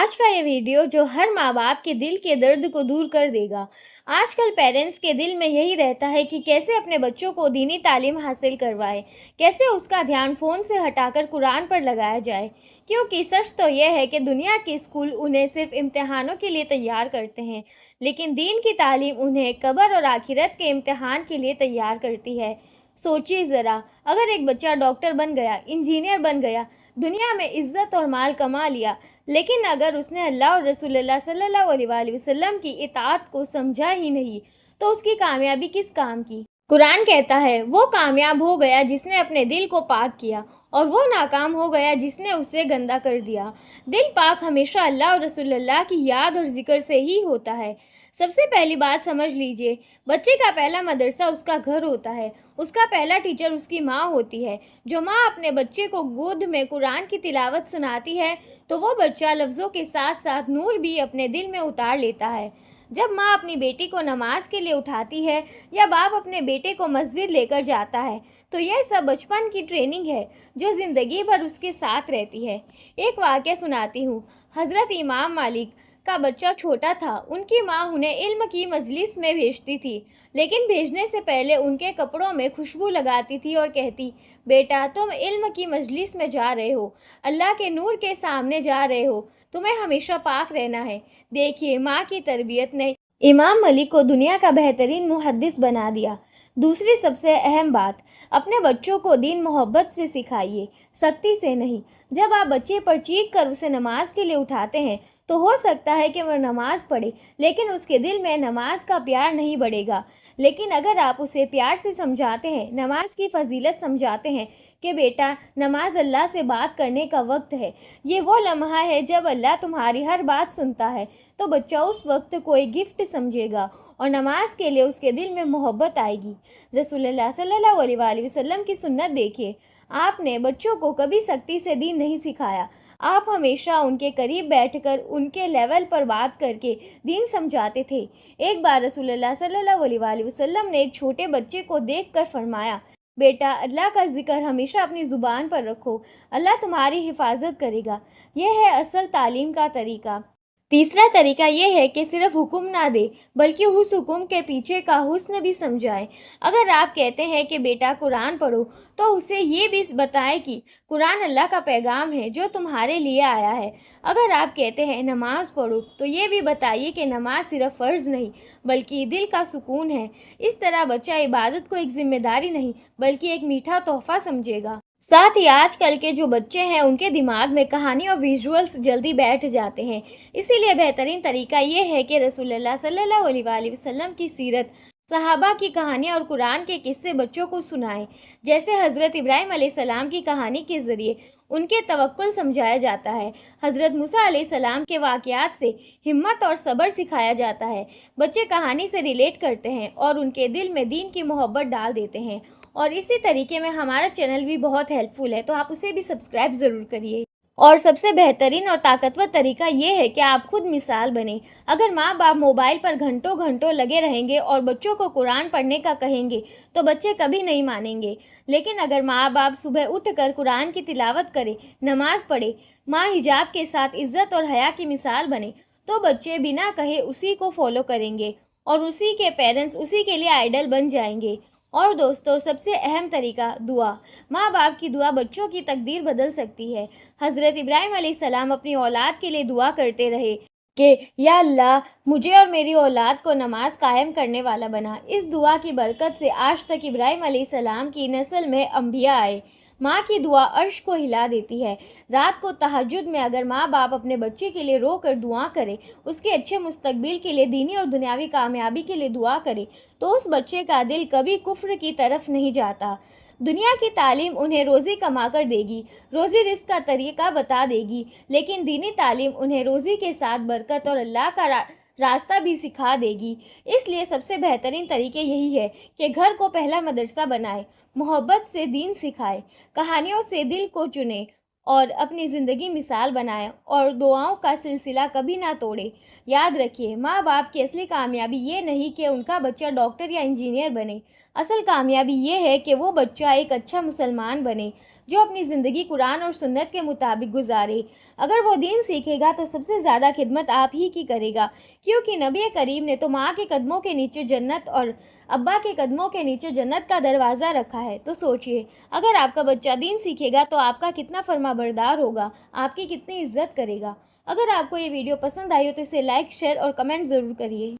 آج کا یہ ویڈیو جو ہر ماں باپ کے دل کے درد کو دور کر دے گا۔ آج کل پیرنٹس کے دل میں یہی رہتا ہے کہ کیسے اپنے بچوں کو دینی تعلیم حاصل کروائے، کیسے اس کا دھیان فون سے ہٹا کر قرآن پر لگایا جائے، کیونکہ سچ تو یہ ہے کہ دنیا کے اسکول انہیں صرف امتحانوں کے لیے تیار کرتے ہیں، لیکن دین کی تعلیم انہیں قبر اور آخرت کے امتحان کے لیے تیار کرتی ہے۔ سوچیے ذرا، اگر ایک بچہ ڈاکٹر بن گیا، انجینئر بن گیا، دنیا میں عزت اور مال کما لیا، لیکن اگر اس نے اللہ اور رسول اللہ صلی اللہ علیہ وآلہ وسلم کی اطاعت کو سمجھا ہی نہیں تو اس کی کامیابی کس کام کی؟ قرآن کہتا ہے وہ کامیاب ہو گیا جس نے اپنے دل کو پاک کیا، اور وہ ناکام ہو گیا جس نے اسے گندا کر دیا۔ دل پاک ہمیشہ اللہ اور رسول اللہ کی یاد اور ذکر سے ہی ہوتا ہے۔ سب سے پہلی بات سمجھ لیجئے، بچے کا پہلا مدرسہ اس کا گھر ہوتا ہے، اس کا پہلا ٹیچر اس کی ماں ہوتی ہے۔ جو ماں اپنے بچے کو گود میں قرآن کی تلاوت سناتی ہے تو وہ بچہ لفظوں کے ساتھ ساتھ نور بھی اپنے دل میں اتار لیتا ہے۔ جب ماں اپنی بیٹی کو نماز کے لیے اٹھاتی ہے یا باپ اپنے بیٹے کو مسجد لے کر جاتا ہے تو یہ سب بچپن کی ٹریننگ ہے جو زندگی بھر اس کے ساتھ رہتی ہے۔ ایک واقعہ سناتی ہوں۔ حضرت امام مالک کا بچہ چھوٹا تھا، ان کی ماں انہیں علم کی مجلس میں بھیجتی تھی، لیکن بھیجنے سے پہلے ان کے کپڑوں میں خوشبو لگاتی تھی اور کہتی، بیٹا تم علم کی مجلس میں جا رہے ہو، اللہ کے نور کے سامنے جا رہے ہو، تمہیں ہمیشہ پاک رہنا ہے۔ دیکھیے، ماں کی تربیت نے امام مالک کو دنیا کا بہترین محدث بنا دیا۔ دوسری سب سے اہم بات، اپنے بچوں کو دین محبت سے سکھائیے، سختی سے نہیں۔ جب آپ بچے پر چیخ کر اسے نماز کے لیے اٹھاتے ہیں تو ہو سکتا ہے کہ وہ نماز پڑھے، لیکن اس کے دل میں نماز کا پیار نہیں بڑھے گا۔ لیکن اگر آپ اسے پیار سے سمجھاتے ہیں، نماز کی فضیلت سمجھاتے ہیں کہ بیٹا نماز اللہ سے بات کرنے کا وقت ہے، یہ وہ لمحہ ہے جب اللہ تمہاری ہر بات سنتا ہے، تو بچہ اس وقت کوئی گفٹ سمجھے گا اور نماز کے لیے اس کے دل میں محبت آئے گی۔ رسول اللہ صلی اللہ علیہ وآلہ وسلم کی سنت دیکھیے، آپ نے بچوں کو کبھی سختی سے دین نہیں سکھایا، آپ ہمیشہ ان کے قریب بیٹھ کر ان کے لیول پر بات کر کے دین سمجھاتے تھے۔ ایک بار رسول اللہ صلی اللہ علیہ وآلہ وسلم نے ایک چھوٹے بچے کو دیکھ کر فرمایا، بیٹا اللہ کا ذکر ہمیشہ اپنی زبان پر رکھو، اللہ تمہاری حفاظت کرے گا۔ یہ ہے اصل تعلیم کا طریقہ۔ تیسرا طریقہ یہ ہے کہ صرف حکم نہ دے بلکہ اس حکم کے پیچھے کا حسن بھی سمجھائے۔ اگر آپ کہتے ہیں کہ بیٹا قرآن پڑھو تو اسے یہ بھی بتائیں کہ قرآن اللہ کا پیغام ہے جو تمہارے لیے آیا ہے۔ اگر آپ کہتے ہیں نماز پڑھو تو یہ بھی بتائیے کہ نماز صرف فرض نہیں بلکہ دل کا سکون ہے۔ اس طرح بچہ عبادت کو ایک ذمہ داری نہیں بلکہ ایک میٹھا تحفہ سمجھے گا۔ ساتھ ہی آج کل کے جو بچے ہیں ان کے دماغ میں کہانی اور ویژولز جلدی بیٹھ جاتے ہیں، اسی لیے بہترین طریقہ یہ ہے کہ رسول اللہ صلی اللہ علیہ وآلہ وسلم کی سیرت، صحابہ کی کہانیاں اور قرآن کے قصے بچوں کو سنائیں۔ جیسے حضرت ابراہیم علیہ السلام کی کہانی کے ذریعے ان کے توکل سمجھایا جاتا ہے، حضرت موسیٰ علیہ السلام کے واقعات سے ہمت اور صبر سکھایا جاتا ہے۔ بچے کہانی سے ریلیٹ کرتے ہیں اور ان کے دل میں دین کی محبت ڈال دیتے ہیں۔ اور اسی طریقے میں ہمارا چینل بھی بہت ہیلپ فل ہے، تو آپ اسے بھی سبسکرائب ضرور کریے۔ اور سب سے بہترین اور طاقتور طریقہ یہ ہے کہ آپ خود مثال بنیں۔ اگر ماں باپ موبائل پر گھنٹوں گھنٹوں لگے رہیں گے اور بچوں کو قرآن پڑھنے کا کہیں گے تو بچے کبھی نہیں مانیں گے، لیکن اگر ماں باپ صبح اٹھ کر قرآن کی تلاوت کرے، نماز پڑھے، ماں حجاب کے ساتھ عزت اور حیا کی مثال بنے تو بچے بنا کہے اسی کو فالو کریں گے اور اسی کے پیرنٹس اسی کے لیے آئیڈل بن جائیں گے۔ اور دوستو، سب سے اہم طریقہ دعا۔ ماں باپ کی دعا بچوں کی تقدیر بدل سکتی ہے۔ حضرت ابراہیم علیہ السلام اپنی اولاد کے لیے دعا کرتے رہے کہ یا اللہ مجھے اور میری اولاد کو نماز قائم کرنے والا بنا۔ اس دعا کی برکت سے آج تک ابراہیم علیہ السلام کی نسل میں انبیاء آئے۔ ماں کی دعا عرش کو ہلا دیتی ہے۔ رات کو تہجد میں اگر ماں باپ اپنے بچے کے لیے رو کر دعا کرے، اس کے اچھے مستقبل کے لیے، دینی اور دنیاوی کامیابی کے لیے دعا کرے تو اس بچے کا دل کبھی کفر کی طرف نہیں جاتا۔ دنیا کی تعلیم انہیں روزی کما کر دے گی، روزی رزق کا طریقہ بتا دے گی، لیکن دینی تعلیم انہیں روزی کے ساتھ برکت اور اللہ کا راستہ بھی سکھا دے گی۔ اس لیے سب سے بہترین طریقے یہی ہے کہ گھر کو پہلا مدرسہ بنائے، محبت سے دین سکھائے، کہانیوں سے دل کو چنے اور اپنی زندگی مثال بنائے اور دعاؤں کا سلسلہ کبھی نہ توڑے۔ یاد رکھیے، ماں باپ کی اصلی کامیابی یہ نہیں کہ ان کا بچہ ڈاکٹر یا انجینئر بنے، اصل کامیابی یہ ہے کہ وہ بچہ ایک اچھا مسلمان بنے جو اپنی زندگی قرآن اور سنت کے مطابق گزارے۔ اگر وہ دین سیکھے گا تو سب سے زیادہ خدمت آپ ہی کی کرے گا، کیونکہ نبی کریم نے تو ماں کے قدموں کے نیچے جنت اور ابا کے قدموں کے نیچے جنت کا دروازہ رکھا ہے۔ تو سوچئے، اگر آپ کا بچہ دین سیکھے گا تو آپ کا کتنا فرما بردار ہوگا، آپ کی کتنی عزت کرے گا۔ اگر آپ کو یہ ویڈیو پسند آئی ہو تو اسے لائک، شیئر اور کمنٹ ضرور کریے۔